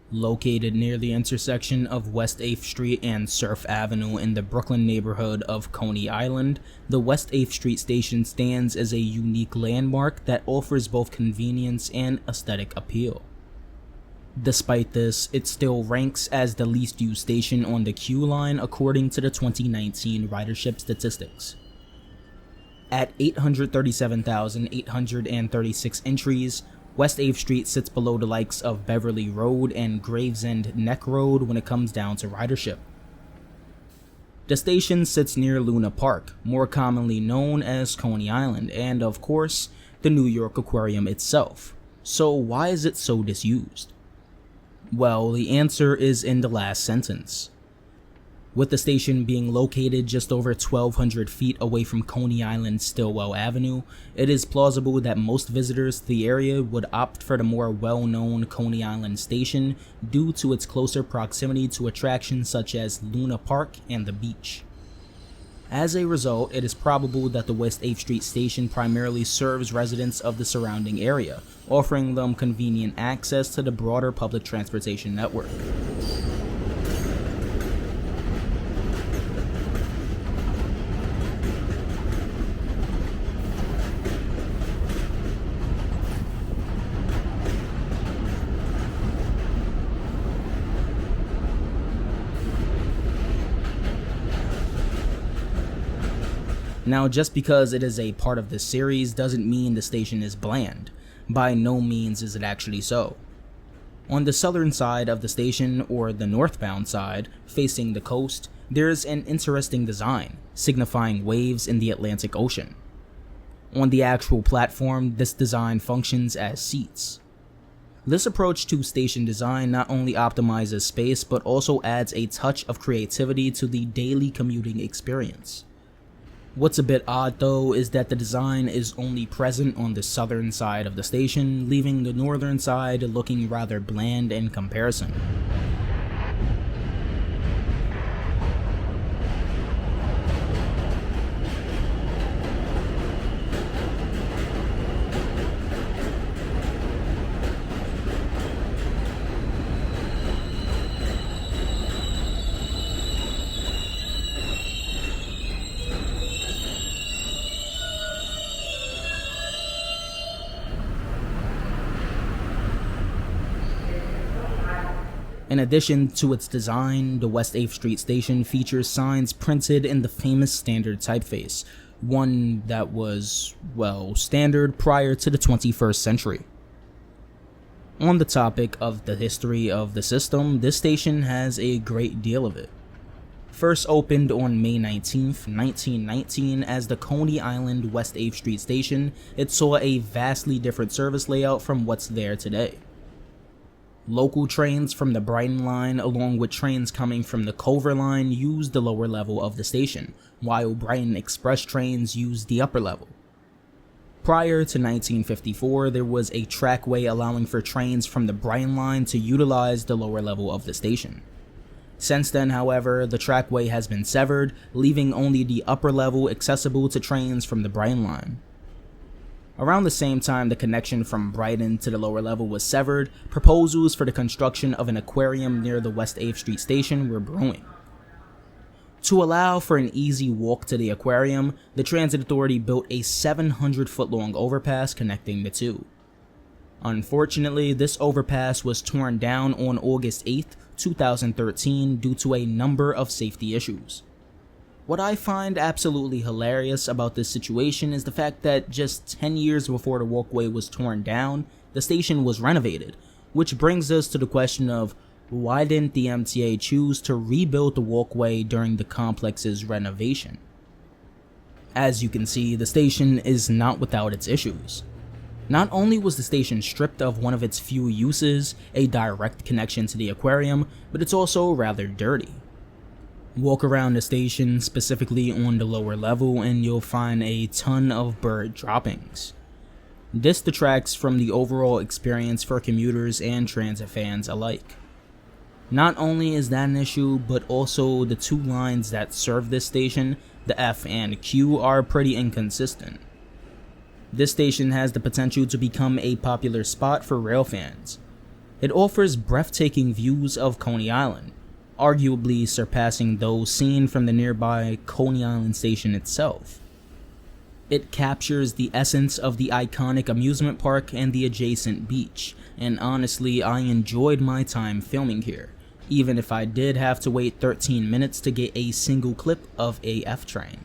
Located near the intersection of West 8th Street and Surf Avenue in the Brooklyn neighborhood of Coney Island, the West 8th Street station stands as a unique landmark that offers both convenience and aesthetic appeal. Despite this, it still ranks as the least used station on the Q line according to the 2019 ridership statistics. At 837,836 entries, West 8th Street sits below the likes of Beverly Road and Gravesend Neck Road when it comes down to ridership. The station sits near Luna Park, more commonly known as Coney Island, and of course, the New York Aquarium itself. So why is it so disused? Well, the answer is in the last sentence. With the station being located just over 1,200 feet away from Coney Island Stillwell Avenue, it is plausible that most visitors to the area would opt for the more well-known Coney Island station due to its closer proximity to attractions such as Luna Park and the beach. As a result, it is probable that the West 8th Street station primarily serves residents of the surrounding area, offering them convenient access to the broader public transportation network. Now, just because it is a part of this series doesn't mean the station is bland. By no means is it actually so. On the southern side of the station, or the northbound side, facing the coast, there is an interesting design, signifying waves in the Atlantic Ocean. On the actual platform, this design functions as seats. This approach to station design not only optimizes space, but also adds a touch of creativity to the daily commuting experience. What's a bit odd though is that the design is only present on the southern side of the station, leaving the northern side looking rather bland in comparison. In addition to its design, the West 8th Street station features signs printed in the famous standard typeface, one that was, well, standard prior to the 21st century. On the topic of the history of the system, this station has a great deal of it. First opened on May 19th, 1919 as the Coney Island West 8th Street station, it saw a vastly different service layout from what's there today. Local trains from the Brighton line along with trains coming from the Culver line used the lower level of the station, while Brighton Express trains used the upper level. Prior to 1954, there was a trackway allowing for trains from the Brighton line to utilize the lower level of the station. Since then, however, the trackway has been severed, leaving only the upper level accessible to trains from the Brighton line. Around the same time the connection from Brighton to the lower level was severed, proposals for the construction of an aquarium near the West 8th Street station were brewing. To allow for an easy walk to the aquarium, the Transit Authority built a 700-foot-long overpass connecting the two. Unfortunately, this overpass was torn down on August 8, 2013 due to a number of safety issues. What I find absolutely hilarious about this situation is the fact that just 10 years before the walkway was torn down, the station was renovated, which brings us to the question of why didn't the MTA choose to rebuild the walkway during the complex's renovation? As you can see, the station is not without its issues. Not only was the station stripped of one of its few uses, a direct connection to the aquarium, but it's also rather dirty. Walk around the station, specifically on the lower level, and you'll find a ton of bird droppings. This detracts from the overall experience for commuters and transit fans alike. Not only is that an issue, but also the two lines that serve this station, the F and Q, are pretty inconsistent. This station has the potential to become a popular spot for rail fans. It offers breathtaking views of Coney Island, arguably surpassing those seen from the nearby Coney Island station itself. It captures the essence of the iconic amusement park and the adjacent beach, and honestly, I enjoyed my time filming here, even if I did have to wait 13 minutes to get a single clip of a F train.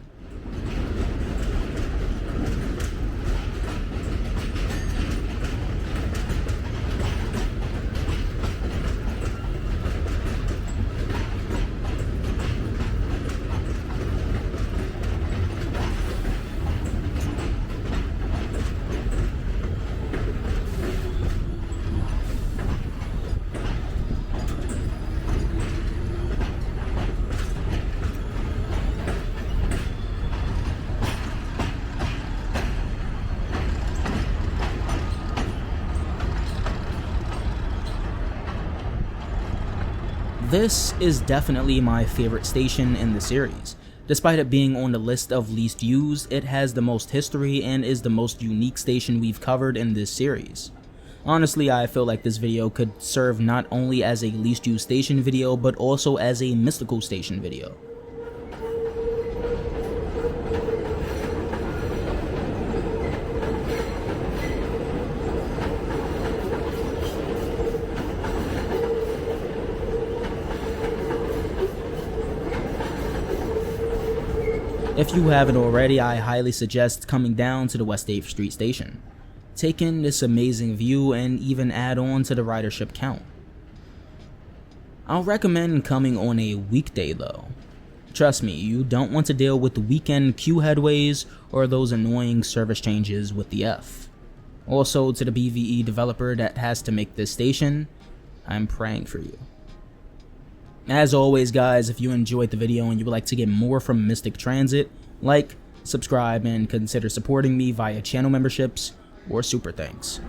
This is definitely my favorite station in the series. Despite it being on the list of least used, it has the most history and is the most unique station we've covered in this series. Honestly, I feel like this video could serve not only as a least used station video, but also as a mystical station video. If you haven't already, I highly suggest coming down to the West 8th Street station. Take in this amazing view and even add on to the ridership count. I'll recommend coming on a weekday though. Trust me, you don't want to deal with the weekend queue headways or those annoying service changes with the F. Also, to the BVE developer that has to make this station, I'm praying for you. As always guys, if you enjoyed the video and you would like to get more from Mystic Transit, like, subscribe, and consider supporting me via channel memberships or super thanks.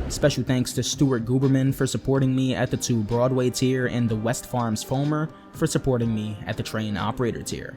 Special thanks to Stuart Guberman for supporting me at the 2 Broadway tier and the West Farms Foamer for supporting me at the train operator tier.